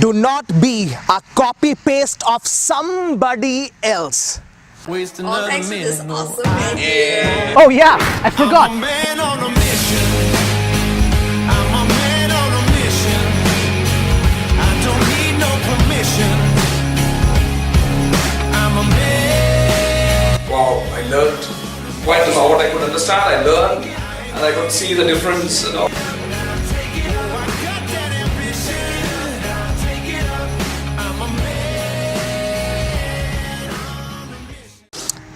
Do not be a copy paste of somebody else. Waste Oh, another thanks for this minute. awesome video. Oh yeah, I forgot. I'm a man on a mission. I'm a man on a mission. I don't need no permission. I'm a man. Wow, I learned quite a lot. What I could understand, I learned, and I could see the difference.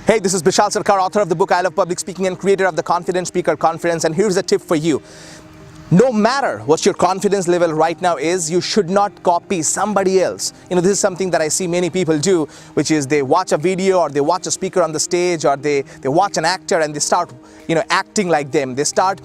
Hey, this is Bishal Sarkar, author of the book I Love Public Speaking and creator of the Confident Speaker Conference. And here's a tip for you. No matter what your confidence level right now is, you should not copy somebody else. This is something that I see many people do, which is they watch a video or they watch a speaker on the stage or they watch an actor and they start acting like them. They start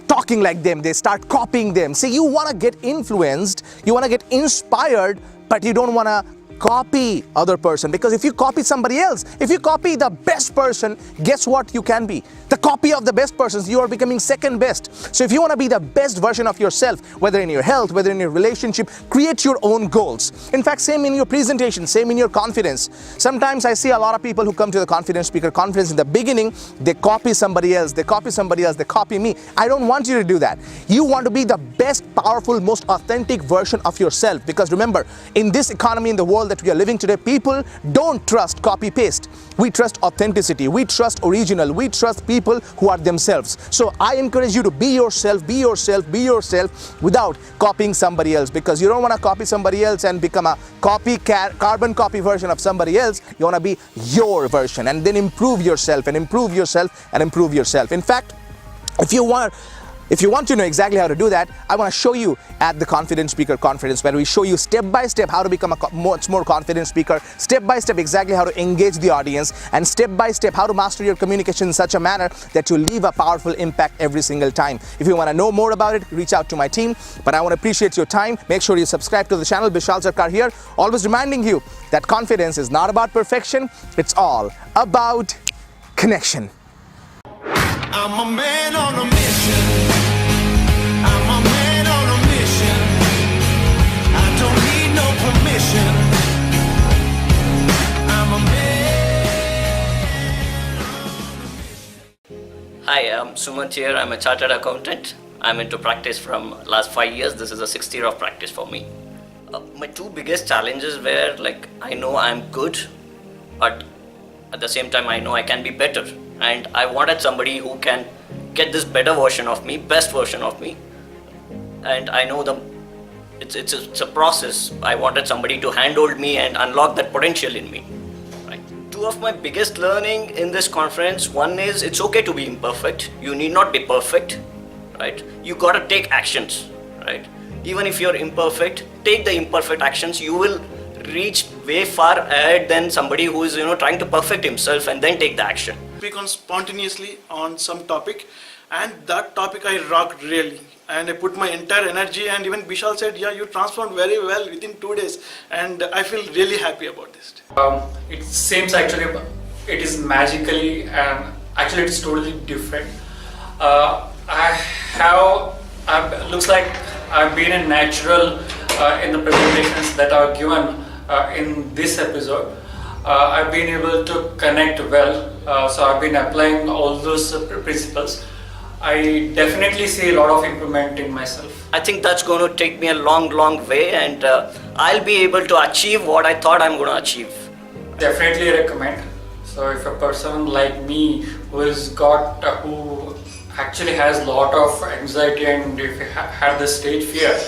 talking like them. They start copying them. See, you want to get influenced, you want to get inspired, but you don't want to copy other person, because if you copy somebody else, if you copy the best person, guess what you can be? The copy of the best persons, you are becoming second best. So if you want to be the best version of yourself, whether in your health, whether in your relationship, create your own goals. In fact, same in your presentation, same in your confidence. Sometimes I see a lot of people who come to the Confident Speaker Conference in the beginning, they copy somebody else, they copy me. I don't want you to do that. You want to be the best, powerful, most authentic version of yourself, because remember, in this economy, in the world that we are living today, people don't trust copy paste. We trust authenticity, we trust original, we trust people who are themselves. So I encourage you to be yourself without copying somebody else, because you don't want to copy somebody else and become a carbon copy version of somebody else. You want to be your version and then improve yourself and improve yourself and improve yourself. In fact, if you want to know exactly how to do that, I want to show you at the Confident Speaker Conference, where we show you step by step how to become a much more confident speaker, step by step exactly how to engage the audience, and step by step how to master your communication in such a manner that you leave a powerful impact every single time. If you want to know more about it, reach out to my team. But I want to appreciate your time. Make sure you subscribe to the channel. Bishal Sarkar here, always reminding you that confidence is not about perfection, it's all about connection. I'm a man on a mission. I'm a man on a mission. I don't need no permission. I'm a man. Hi, I'm Sumant here. I'm a chartered accountant. I'm into practice from last 5 years. This is the 6th year of practice for me. My two biggest challenges were, I know I'm good, but at the same time I know I can be better. And I wanted somebody who can get this better version of me, best version of me. And I know it's a process. I wanted somebody to handhold me and unlock that potential in me. Right. Two of my biggest learning in this conference, one is it's okay to be imperfect. You need not be perfect, right? You gotta take actions, right? Even if you're imperfect, take the imperfect actions. You will reach way far ahead than somebody who is trying to perfect himself and then take the action. Speak on spontaneously on some topic, and that topic I rocked really, and I put my entire energy, and even Bishal said, yeah, you transformed very well within 2 days, and I feel really happy about this. It seems actually it is magically, and actually it's totally different. Looks like I've been a natural in the presentations that are given in this episode. I've been able to connect well, so I've been applying all those principles. I definitely see a lot of improvement in myself. I think that's going to take me a long way, and I'll be able to achieve what I thought I'm going to achieve. Definitely recommend. So if a person like me who actually has a lot of anxiety and if had the stage fear,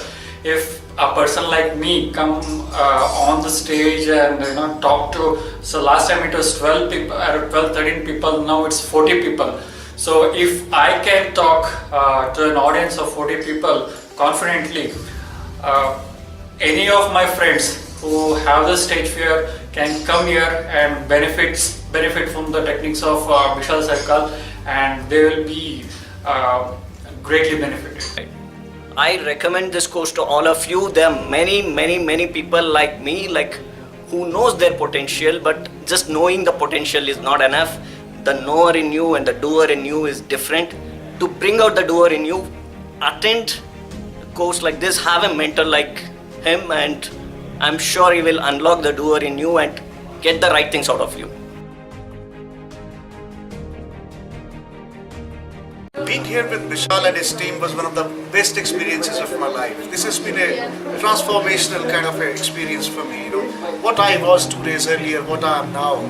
if a person like me come on the stage and talk to, so last time it was 12 people, 13 people, now it's 40 people. So if I can talk to an audience of 40 people confidently, any of my friends who have the stage fear can come here and benefit from the techniques of Bishal Sarkar, and they will be greatly benefited. I recommend this course to all of you. There are many people like me, who knows their potential, but just knowing the potential is not enough. The knower in you and the doer in you is different. To bring out the doer in you, attend a course like this, have a mentor like him, and I'm sure he will unlock the doer in you and get the right things out of you. Being here with Bishal and his team was one of the best experiences of my life. This has been a transformational kind of a experience for me. What I was 2 days earlier, what I am now,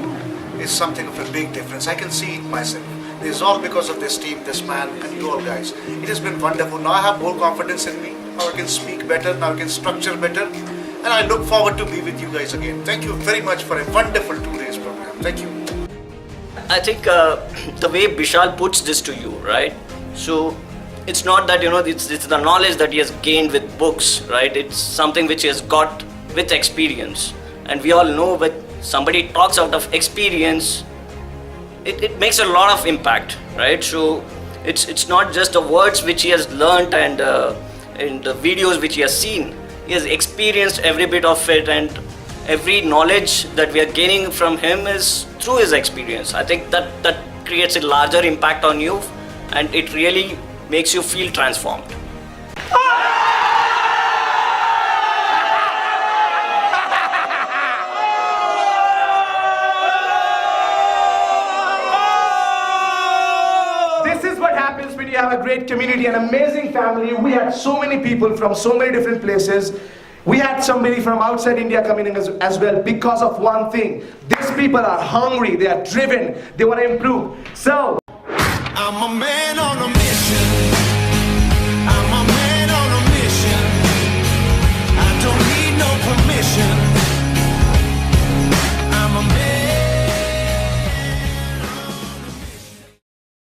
is something of a big difference. I can see it myself. This is all because of this team, this man, and you all guys. It has been wonderful. Now I have more confidence in me. Now I can speak better. Now I can structure better. And I look forward to be with you guys again. Thank you very much for a wonderful 2 days program. Thank you. I think the way Bishal puts this to you, right? So it's not that, it's the knowledge that he has gained with books, right? It's something which he has got with experience. And we all know when somebody talks out of experience, it makes a lot of impact, right? So it's not just the words which he has learned and in the videos which he has seen. He has experienced every bit of it, and every knowledge that we are gaining from him is through his experience. I think that creates a larger impact on you, and it really makes you feel transformed. This is what happens when you have a great community, an amazing family. We had so many people from so many different places. We had somebody from outside India coming in as well because of one thing. These people are hungry, they are driven, they want to improve. So I'm a man on a mission.